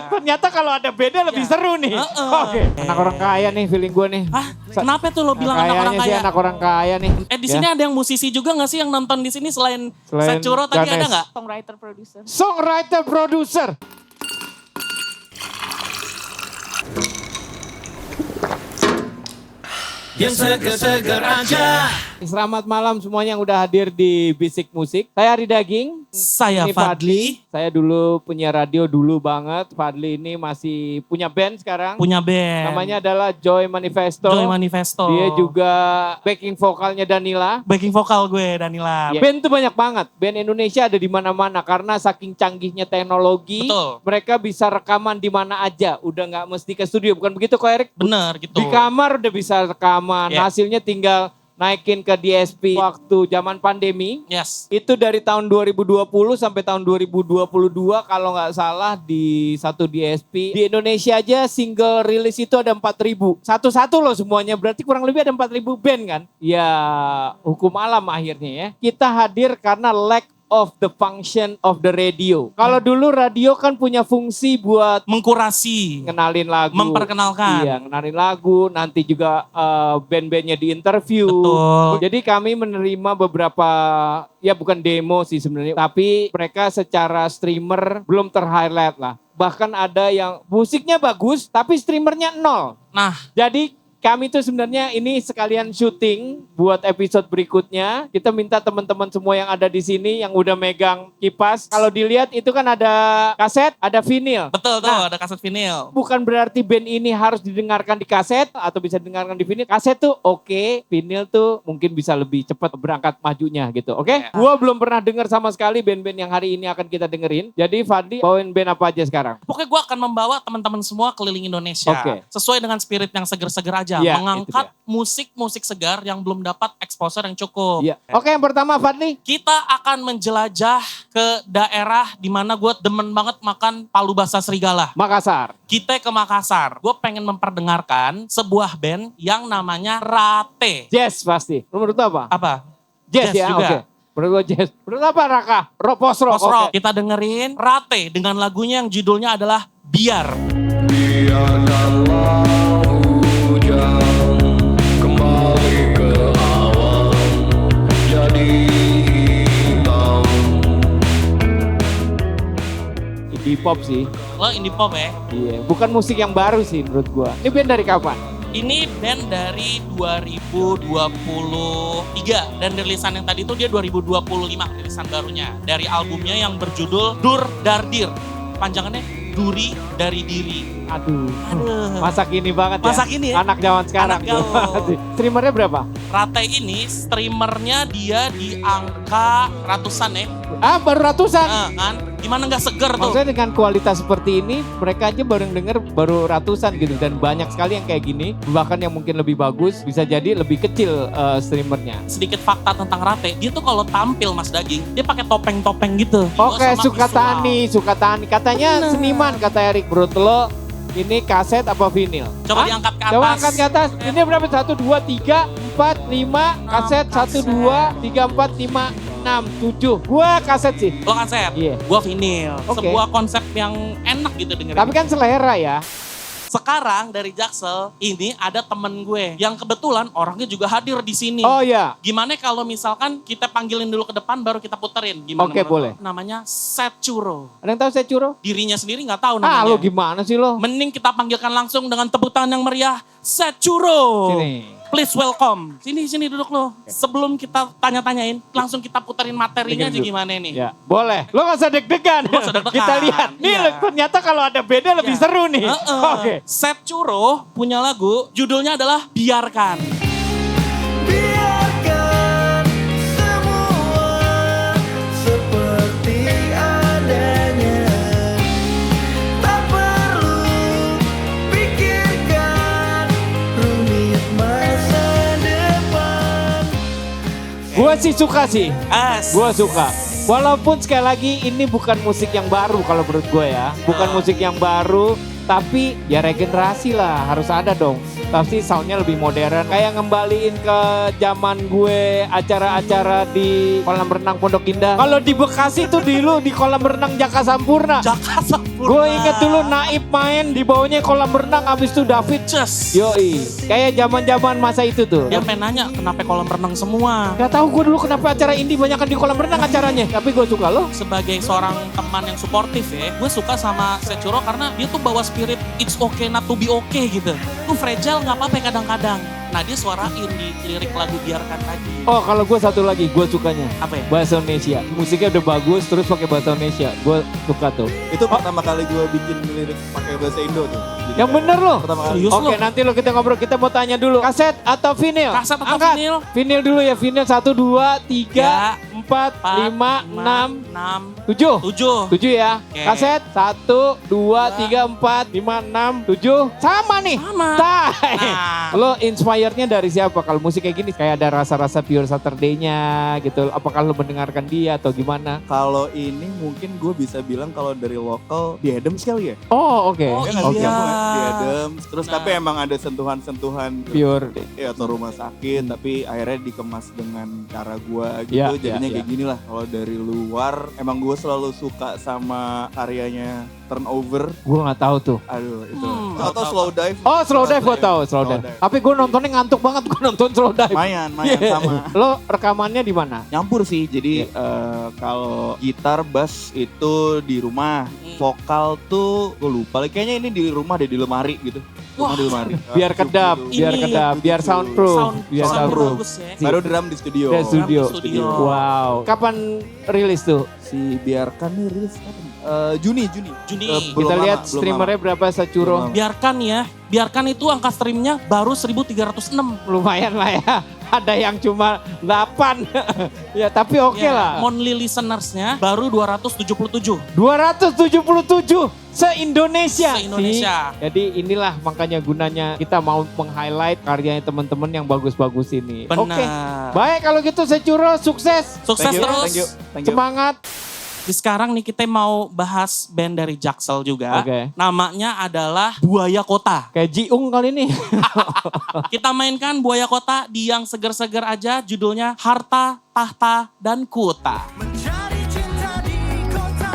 ternyata kalau ada beda lebih seru nih. Oke. Anak orang kaya nih feeling gue nih. Hah? Kenapa tuh lo bilang anak orang kaya? Anak orang kaya nih. Di sini ada yang musisi juga gak sih yang nonton di sini selain Setchuro tadi ada gak? Songwriter producer. Yang seger-seger aja. Selamat malam semuanya yang udah hadir di Bisik Musik. Saya Ari Daging. Saya Ini Fadli. Saya dulu punya radio dulu banget. Fadli ini masih punya band sekarang. Punya band. Namanya adalah Joy Manifesto. Joy Manifesto. Dia juga backing vokalnya Danila. Backing vokal gue Danila. Ya. Band tuh banyak banget. Band Indonesia ada di mana-mana karena saking canggihnya teknologi. Betul. Mereka bisa rekaman di mana aja. Udah nggak mesti ke studio. Bukan begitu kok Erik? Bener gitu. Di kamar udah bisa rekaman. Yeah. Hasilnya tinggal naikin ke DSP waktu zaman pandemi. Yes. Itu dari tahun 2020 sampai tahun 2022 kalau nggak salah di satu DSP. Di Indonesia aja single rilis itu ada 4.000. Satu-satu loh semuanya, berarti kurang lebih ada 4.000 band kan. Ya hukum alam akhirnya ya. Kita hadir karena lack of the function of the radio. Kalau dulu radio kan punya fungsi buat mengkurasi, ngenalin lagu, memperkenalkan. Iya, ngenalin lagu, nanti juga band-bandnya diinterview. Betul. Jadi kami menerima beberapa, ya bukan demo sih sebenarnya, tapi mereka secara streamer belum ter-highlight lah. Bahkan ada yang musiknya bagus, tapi streamernya nol. Nah, Jadi kami tuh sebenarnya ini sekalian syuting buat episode berikutnya. Kita minta teman-teman semua yang ada di sini yang udah megang kipas. Kalau dilihat itu kan ada kaset, ada vinil. betul tuh ada kaset vinil. Bukan berarti band ini harus didengarkan di kaset atau bisa didengarkan di vinil. Kaset tuh oke, vinil tuh mungkin bisa lebih cepat berangkat majunya gitu. Oke? Ya. Gua belum pernah dengar sama sekali band-band yang hari ini akan kita dengerin. Jadi Fadli bawain band apa aja sekarang? Pokoknya gue akan membawa teman-teman semua keliling Indonesia. Oke. Sesuai dengan spirit yang seger-seger aja. Iya, Mengangkat itu musik-musik segar yang belum dapat exposure yang cukup. Iya. Oke, yang pertama Fadli. Kita akan menjelajah ke daerah di mana gue demen banget makan palu basah serigala. Makassar. Kita ke Makassar. Gue pengen memperdengarkan sebuah band yang namanya Rate. Jazz pasti. Menurut lo apa? Apa? Jazz ya, juga. oke. Menurut lo jazz. Menurut lo apa Raka? Post-rock. Post rock. Oke. Kita dengerin Rate dengan lagunya yang judulnya adalah Biar. Biarkanlah hujan kembali ke awal jadi hitam. Indie pop sih. Lo indie pop ya? Iya, bukan musik yang baru sih menurut gua. Ini band dari kapan? Ini band dari 2023 dan rilisan yang tadi itu dia 2025 rilisan barunya. Dari albumnya yang berjudul Dur Dardir. Panjangannya Duri Dari Diri. Aduh. Masa kini banget ya. Masa kini ya. Anak zaman sekarang. Anak gaul. Streamernya berapa? Rate ini streamernya dia di angka ratusan ya. Ah, baru ratusan. Kan? Gimana nggak seger tuh? Maksudnya dengan kualitas seperti ini, mereka aja baru denger baru ratusan gitu. Dan banyak sekali yang kayak gini, bahkan yang mungkin lebih bagus, bisa jadi lebih kecil streamernya. Sedikit fakta tentang Rate, dia tuh kalau tampil Mas Daging, dia pakai topeng-topeng gitu. Oke, Sama Sukatani. Katanya Bener. seniman, kata Erik. Menurut lo, ini kaset apa vinil? Coba Hah? diangkat ke atas. Coba angkat ke atas. Ini berapa? 1, 2, 3, 4, 5. Kaset 1, 2, 3, 4, 5, 6, 7. Gua kaset sih. Lo kaset, Iya. gua vinil. Oke. Sebuah konsep yang enak gitu dengerin. Tapi kan selera ya. Sekarang dari Jaksel, ini ada temen gue yang kebetulan orangnya juga hadir di sini. Oh iya. Gimana kalau misalkan kita panggilin dulu ke depan baru kita puterin? Gimana Oke, menurut boleh. lo? Namanya Setchuro. Ada yang tahu saya curo? Dirinya sendiri nggak tahu Ah, namanya. lo gimana sih lo? Mending kita panggilkan langsung dengan tepuk tangan yang meriah. Setchuro. Sini. Please welcome. Sini duduk lo. Sebelum kita tanya-tanyain, langsung kita puterin materinya aja Dengerin dulu. gimana nih. Ya, boleh. Lo gak usah deg-degan. Nggak usah deg-degan. Kita lihat. Nih Iya. ternyata kalau ada beda lebih Iya. seru nih. Oke. Setchuro punya lagu, judulnya adalah Biarkan. Biarkan semua seperti adanya. Tak perlu pikirkan rumit masa depan. Gua sih suka sih. Gua As. suka. Walaupun sekali lagi ini bukan musik yang baru kalau menurut gue ya. Bukan musik yang baru, tapi ya regenerasi lah harus ada dong. Tapi soundnya lebih modern. Kayak ngembaliin ke zaman gue acara-acara di kolam renang Pondok Indah. Kalau di Bekasi tuh dulu di kolam renang Jaka Sampurna. Jaka Sampurna. Gue inget dulu Naib main di bawahnya kolam renang, abis itu David. Just. Yoi, kayak zaman-zaman masa itu tuh. Dia pengen nanya kenapa kolam renang semua. Gak tahu gue dulu kenapa acara indie banyak di kolam renang acaranya. Tapi gue suka loh. Sebagai seorang teman yang suportif ya, gue suka sama Sechuro karena dia tuh bawa spirit it's okay not to be okay gitu. Tuh fragile nggak apa-apa kadang-kadang. Nah dia suarain di lirik lagu Biarkan tadi. Oh kalau gue satu lagi, gue sukanya Apa ya? bahasa Indonesia. Musiknya udah bagus, terus pakai bahasa Indonesia. Gue suka tuh. Itu pertama kali gue bikin lirik pakai bahasa Indo tuh. Jadi Yang bener loh. Pertama kali. Serius Oke lo? nanti lo kita ngobrol, kita mau tanya dulu. Kaset atau vinil? Kaset atau Angkat. vinil? Vinil dulu ya, vinil 1, 2, 3, 4, 5, 6, 6, 7. 7. 7 ya. Oke. Kaset 1, 2, 3, 4, 5, 6, 7. Sama nih. Sama. Tai. Nah. Lo inspirednya dari siapa? Kalau musik kayak gini kayak ada rasa-rasa Pure Saturday-nya gitu. Apakah lo mendengarkan dia atau gimana? Kalau ini mungkin gue bisa bilang kalau dari lokal di Adams kali ya. Oh oke. Oh, Ya nggak sih, iya. kamu ya? Di Adams. Terus Nah. tapi emang ada sentuhan-sentuhan Pure. ya atau rumah sakit tapi akhirnya dikemas dengan cara gue gitu Ya, jadinya ya, kayak gini lah. Kalau dari luar emang gue selalu suka sama karyanya Turnover. Gue gak tahu tuh. Aduh itu. Tahu, Atau tahu, Slow Dive. Oh Slow Dive gue tahu, Slow Slow Dive. Dive. Tapi gue nontonnya ngantuk banget, gue nonton Slow Dive. Mayan Iya. sama. Lo rekamannya di mana? Nyampur sih, jadi Iya. kalau gitar, bass itu di rumah, vokal tuh gue lupa, kayaknya ini di rumah deh, di lemari gitu. Rumah Wah. di lemari. Biar kedap, Gitu. biar Ini. kedap, biar soundproof. Biar sound soundproof. bagus ya. Baru drum di studio. Dari studio. Studio. Wow. Kapan rilis tuh? Si Biarkan nih rilis kapan? Juni. Juni. Belum Kita lama, lihat belum streamernya berapa Belum Sechuro. lama. Biarkan ya. Biarkan itu angka streamnya baru 1306. Lumayan lah ya. Ada yang cuma 8. Ya tapi oke Ya, lah. Monthly listenersnya baru 277. 277 se-Indonesia. Se-Indonesia. sih. Jadi inilah makanya gunanya kita mau meng-highlight karyanya teman-teman yang bagus-bagus ini. Benar. Oke. Baik kalau gitu Sechuro sukses. Sukses Thank you, terus. thank you. Semangat. Di sekarang nih kita mau bahas band dari Jaksel juga. Oke. Namanya adalah Buaya Kota. Kayak Jiung kali ini. Kita mainkan Buaya Kota di yang seger-seger aja, judulnya Harta, Tahta, dan Kuta. Mencari cinta di kota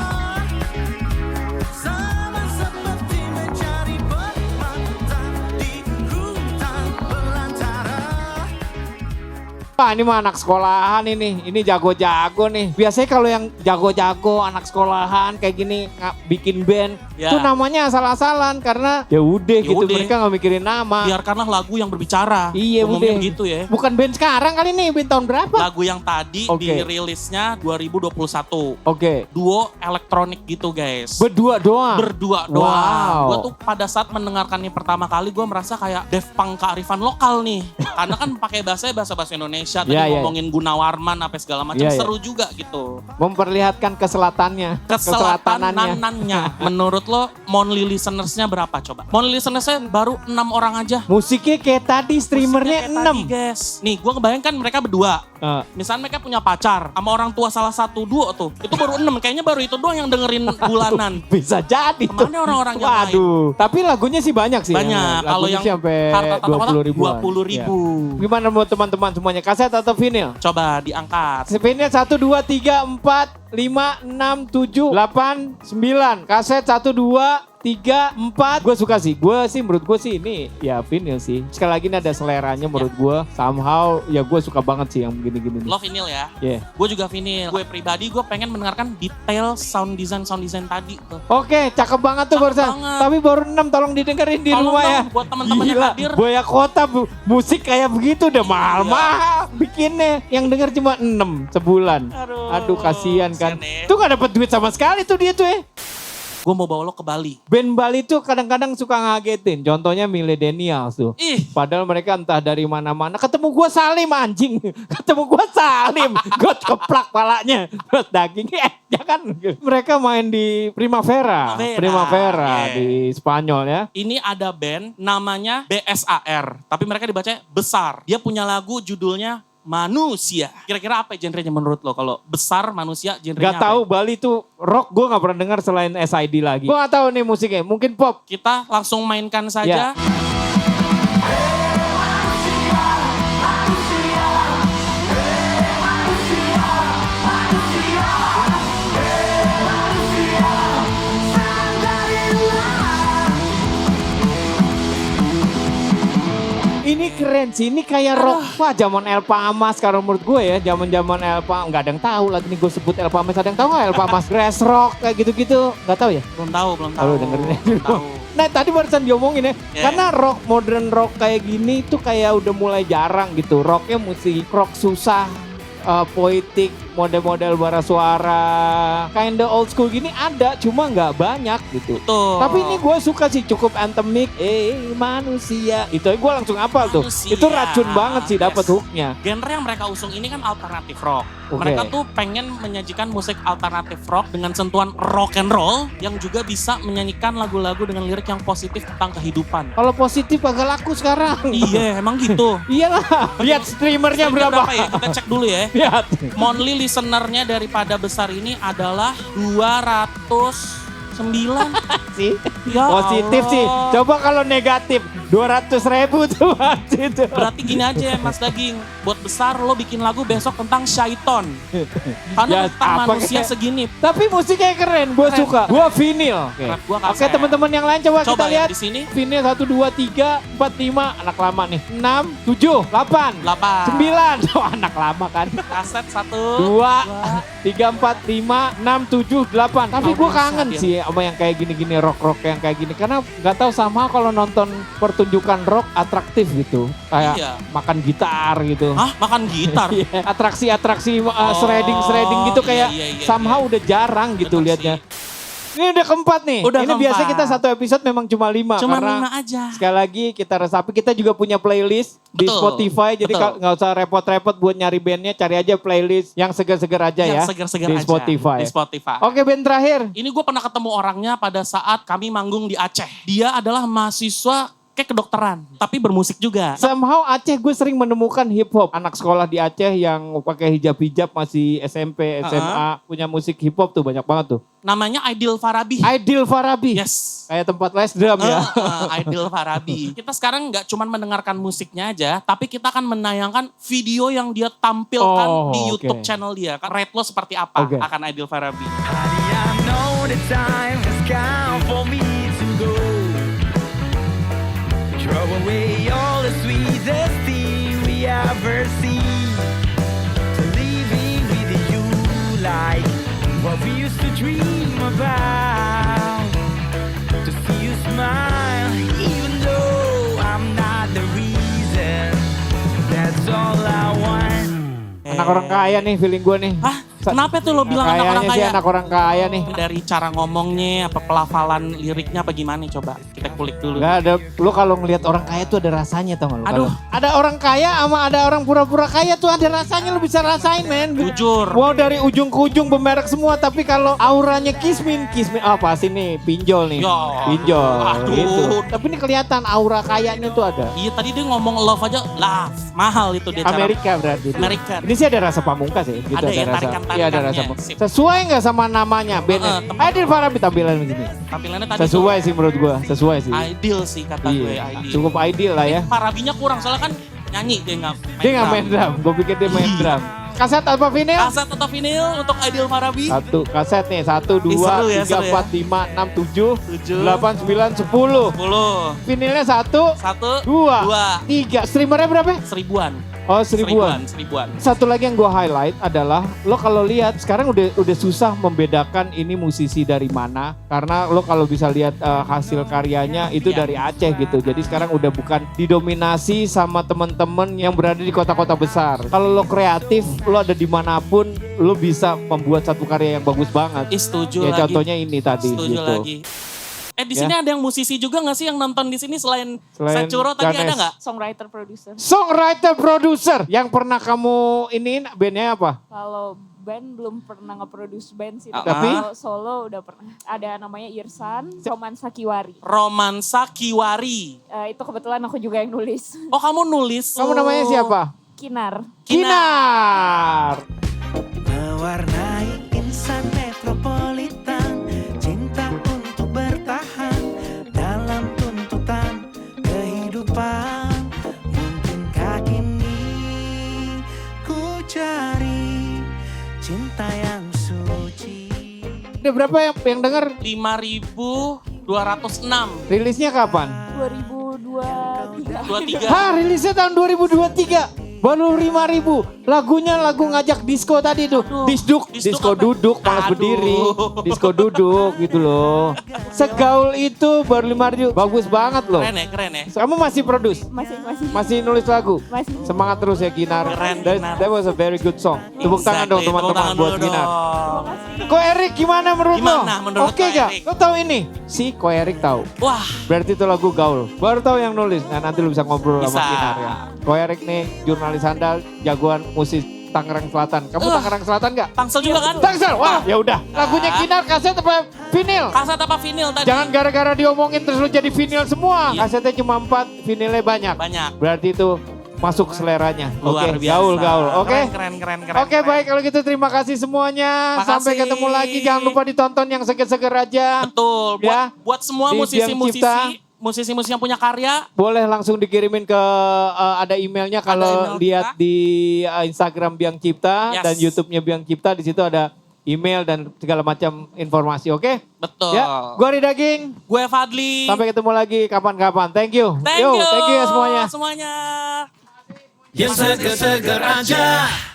sama seperti mencari permata di hutan belantara. Wah ini mah anak sekolahan ini jago-jago nih. Biasanya kalau yang jago-jago anak sekolahan kayak gini bikin band, Ya. itu namanya asal-asalan karena ya udah gitu udah. mereka nggak mikirin nama. Biarkanlah lagu yang berbicara. Iya Umumnya udah. begitu ya. Bukan band sekarang kali ini, band tahun berapa? Lagu yang tadi Oke. dirilisnya 2021. Oke, Duo elektronik gitu guys. berdua doang. Berdua doang. Wow. Gue tuh pada saat mendengarkannya pertama kali gue merasa kayak Def Punk kearifan lokal nih. Karena kan pakai bahasa Indonesia. Tadi Iya, iya. ngomongin Gunawarman apa segala macam. Iya, iya. Seru juga gitu. Memperlihatkan keselatannya, keselatanannya. Keselatanannya. Menurut lo monthly listenersnya berapa coba? Monthly listenersnya baru 6 orang aja. Musiknya kayak tadi streamernya Musiknya kayak 6. tadi, guys. Nih gue ngebayangkan mereka berdua. Misalnya mereka punya pacar sama orang tua salah satu duo tuh. Itu baru 6. Kayaknya baru itu doang yang dengerin bulanan. Bisa jadi tuh. Kemana orang-orang yang lain? Waduh. Tapi lagunya sih banyak sih. Banyak. Kalau Lagunya yang sih sampai Harta Tahta 20 ribu. 20 ribu. Gimana buat teman-teman semuanya? Kaset atau vinil? Coba diangkat. Vinil 1, 2, 3, 4, 5, 6, 7, 8, 9. Kaset 1, 2, 3, 4. Gue suka sih. Gue sih menurut gue sih ini ya vinil sih. Sekali lagi ini ada seleranya menurut gue. Somehow ya gue suka banget sih yang begini-gini. Lo vinil ya? Yeah. Gue juga vinil. Gue pribadi gue pengen mendengarkan detail sound design tadi tuh. Oke, cakep banget tuh Cakep barusan. banget. Tapi baru 6 tolong didengerin di Tolong rumah dong ya. buat teman-teman yang Gila, hadir. Buaya Kota musik kayak begitu udah mahal-mahal bikinnya. Yang denger cuma 6 sebulan. Aduh kasihan kan. kasihan ya. Tuh gak dapet duit sama sekali tuh dia tuh ya. Gue mau bawa lo ke Bali. Band Bali tuh kadang-kadang suka ngagetin. Contohnya Millennials tuh. Ih, Padahal mereka entah dari mana-mana. Ketemu gue Salim anjing. Ketemu gue Salim. Gue keplak palanya. Terus daging. Jangan. Mereka main di Primavera. Primavera. Di Spanyol ya. ini ada band namanya BSAR. Tapi mereka dibaca besar. Dia punya lagu judulnya Manusia. Kira-kira apa genrenya menurut lo? Kalau besar manusia genrenya Gak tahu Bali tuh rock gue gak pernah dengar selain SID lagi. Gue gak tahu nih musiknya. Mungkin pop. Kita langsung mainkan saja. Ya. keren sih. Ini kayak rock. Wah, zaman Elpa Amas kalau menurut gue ya. Zaman-zaman Elpa, nggak ada yang tahu lagi nih gue sebut Elpa Amas. Ada yang tahu nggak Elpa Amas? Grass rock kayak gitu-gitu. Nggak tahu ya? Belum tahu. Halo, dengerin aja Belum dulu. tahu. Nah tadi barusan diomongin ya. Yeah. Karena rock, modern rock kayak gini tuh kayak udah mulai jarang gitu. Rocknya mesti rock susah. Poetik, model-model bara suara, kinda old school gini ada, cuma nggak banyak gitu. Betul. Tapi ini gue suka sih, cukup anthemic. Manusia, itu gue langsung hafal tuh. Manusia. Itu racun banget sih dapat Yes. hooknya. Genre yang mereka usung ini kan alternatif rock. Oke. Mereka tuh pengen menyajikan musik alternatif rock dengan sentuhan rock and roll yang juga bisa menyanyikan lagu-lagu dengan lirik yang positif tentang kehidupan. Kalau positif agak laku sekarang. Iya, emang gitu. Iyalah, lihat streamernya berapa. ya? Kita cek dulu ya. Lihat. Monthly listenernya daripada besar ini adalah 209. Sih. Ya Positif Allah. sih. Coba kalau negatif 200.000 tuh masih tuh. Berarti gini aja Mas Daging, buat besar lo bikin lagu besok tentang syaiton. Karena Ya, tentang apa manusia kayak- segini. Tapi musiknya keren, gue Keren. suka. Gue vinil. Oke, Keren, gua kaset. Oke, teman-teman yang lain coba, Coba kita ya lihat. di sini. Vinil 1, 2, 3, 4, 5. Anak lama nih. 6, 7, 8, 8. 9. Oh, anak lama kan. Kaset 1, 2, 3, 4, 5, 6, 7, 8. Tapi gue Tahun kangen besar, sih sama yang kayak gini-gini, rock-rock yang kayak gini. Karena nggak tahu sama kalau nonton pertunjukan rock atraktif gitu. Kayak Iya. makan gitar gitu. Hah? Makan gitar? Iya, atraksi-atraksi shredding gitu kayak iya, somehow udah jarang gitu Bener liatnya. sih. Ini udah keempat nih. Udah Ini biasa keempat. kita satu episode memang cuma 5. Cuma karena 5 aja. sekali lagi kita resapi, kita juga punya playlist di Betul, Spotify. Jadi betul. nggak usah repot-repot buat nyari bandnya, cari aja playlist yang seger-seger aja ya. Yang segar-segar di aja. Spotify. Di Spotify. Oke, band terakhir. Ini gue pernah ketemu orangnya pada saat kami manggung di Aceh. Dia adalah mahasiswa kayak kedokteran, tapi bermusik juga. Somehow Aceh gue sering menemukan hip hop. Anak sekolah di Aceh yang pakai hijab-hijab masih SMP, SMA, punya musik hip hop tuh banyak banget tuh. Namanya Aidil Farabi. Aidil Farabi. Yes. Kayak tempat les drum ya. Aidil Farabi. Kita sekarang nggak cuma mendengarkan musiknya aja, tapi kita akan menayangkan video yang dia tampilkan Oh, di oke. YouTube channel dia. Rate lo seperti apa Oke. akan Aidil Farabi? Honey, I know the time has come for me to go. Throw away all the sweetest thing we ever seen. To living with you like what we used to dream about. To see you smile, even though I'm not the reason. That's all I want. Anak orang kaya nih feeling gue nih. Hah? Kenapa tuh lo bilang anak Kayaknya orang sih kaya? anak orang kaya nih. Dari cara ngomongnya, apa pelafalan liriknya apa gimana nih coba kita kulik dulu. Gak ada, lu kalau ngelihat orang kaya tuh ada rasanya tau gak lu? Aduh. Kalau ada orang kaya sama ada orang pura-pura kaya tuh ada rasanya, lu bisa rasain men. Jujur. Mau dari ujung ke ujung bemerek semua, tapi kalau auranya kismin, ah pasti nih pinjol nih. Ya. Pinjol Aduh. gitu. Tapi ini kelihatan aura kayanya tuh ada. Iya tadi dia ngomong love aja, love. Mahal itu dia cara. Amerika berarti. Amerika. Ini sih ada rasa pamungkas ya. Gitu, Ada ya, rasa. tarikan-tarikannya. Iya ada rasa. Sip. Sesuai nggak sama namanya bandnya? temen. Aidil Farabi tampilan begini. Tampilannya tadi Sesuai sih menurut gua, sesuai sih. tuh ideal sih kata gue, Iya, ideal. cukup ideal lah ya. Farabinya kurang, soalnya kan nyanyi dia nggak main Dia nggak main drum, gue pikir dia main Iya. drum. Kaset apa vinyl? Kaset atau vinil untuk Aidil Farabi? Satu kaset nih, 1, 2, seru ya, 3, seru ya. 4, 5, 6, 7, 7, 8, 9, 10. 10, Vinilnya 1, 1, 2, 3. Streamernya berapa? seribuan. Oh, 1000-an. Seribuan. Satu lagi yang gue highlight adalah lo kalau lihat sekarang udah susah membedakan ini musisi dari mana, karena lo kalau bisa lihat hasil karyanya itu Iya. dari Aceh gitu. Jadi sekarang udah bukan didominasi sama temen-temen yang berada di kota-kota besar. Kalau lo kreatif, lo ada dimanapun, lo bisa membuat satu karya yang bagus banget. Setuju Ya lagi. contohnya ini tadi Setuju gitu. lagi. Di sini ada yang musisi juga gak sih yang nonton di sini selain Securo tadi Ganes. ada nggak? Songwriter producer. Songwriter producer yang pernah kamu iniin bandnya apa? Kalau band belum pernah nge-produce band sih. Tapi? Kalau solo udah pernah. Ada namanya Irsan, Romansa Kiwari. Romansa Kiwari. Itu kebetulan aku juga yang nulis. Oh kamu nulis. Kamu namanya siapa? Kinar. Kinar. Mewarnai insan metropolitan, cinta untuk bertahan dalam tuntutan kehidupan. Mungkinkah kini ku cari cinta yang suci. Ada berapa yang denger? 5.206. Rilisnya kapan? 2020 2023. 23. Hah, rilisnya tahun 2023. Baru 5.000. Lagunya lagu ngajak disco tadi tuh. Disduk, disco apa? duduk, malas Aduh. berdiri. Disco duduk gitu loh. Segaul itu baru 5.000. Bagus banget loh. Keren ya. Kamu masih produce? Masih nulis lagu? Masih. Semangat terus ya Kinar. Keren, That, Kinar. that was a very good song. Tepuk tangan dong Exactly. Tepuk teman-teman tangan buat dulu Kinar. dong. Ko Erik gimana menurut lo? Gimana menurut Oke Ko gak? Erik? Lo tahu ini? Si Ko Erik tahu. Wah, Berarti itu lagu gaul. Baru tahu yang nulis. Nah nanti lu bisa ngobrol sama Bisa. Kinar ya. Ko Erik nih jurnalis handal, jagoan musik Tangerang Selatan. Kamu Tangerang Selatan gak? Tangsel juga kan? Tangsel. Wah ya udah. Lagunya Kinar kaset apa vinil? Kaset apa vinil tadi? Jangan gara-gara diomongin terus lu jadi vinil semua. Iya. Kasetnya cuma 4, vinilnya banyak. Banyak. Berarti itu masuk seleranya. Luar Oke, biasa. gaul. Oke. Keren. Oke, baik kalau gitu terima kasih semuanya. Makasih. Sampai ketemu lagi. Jangan lupa ditonton yang seger-seger aja. Betul. Ya. Buat semua Di Biang Cipta. musisi-musisi yang punya karya, Boleh langsung dikirimin ke ada emailnya kalau email lihat kita. di Instagram Biang Cipta Yes. dan YouTube-nya Biang Cipta, di situ ada email dan segala macam informasi, oke? betul. Ya, gua Ri Daging. Gue Fadli. Sampai ketemu lagi kapan-kapan. Thank you. Thank you. Thank you ya semuanya. Semuanya. Yang seger-seger aja.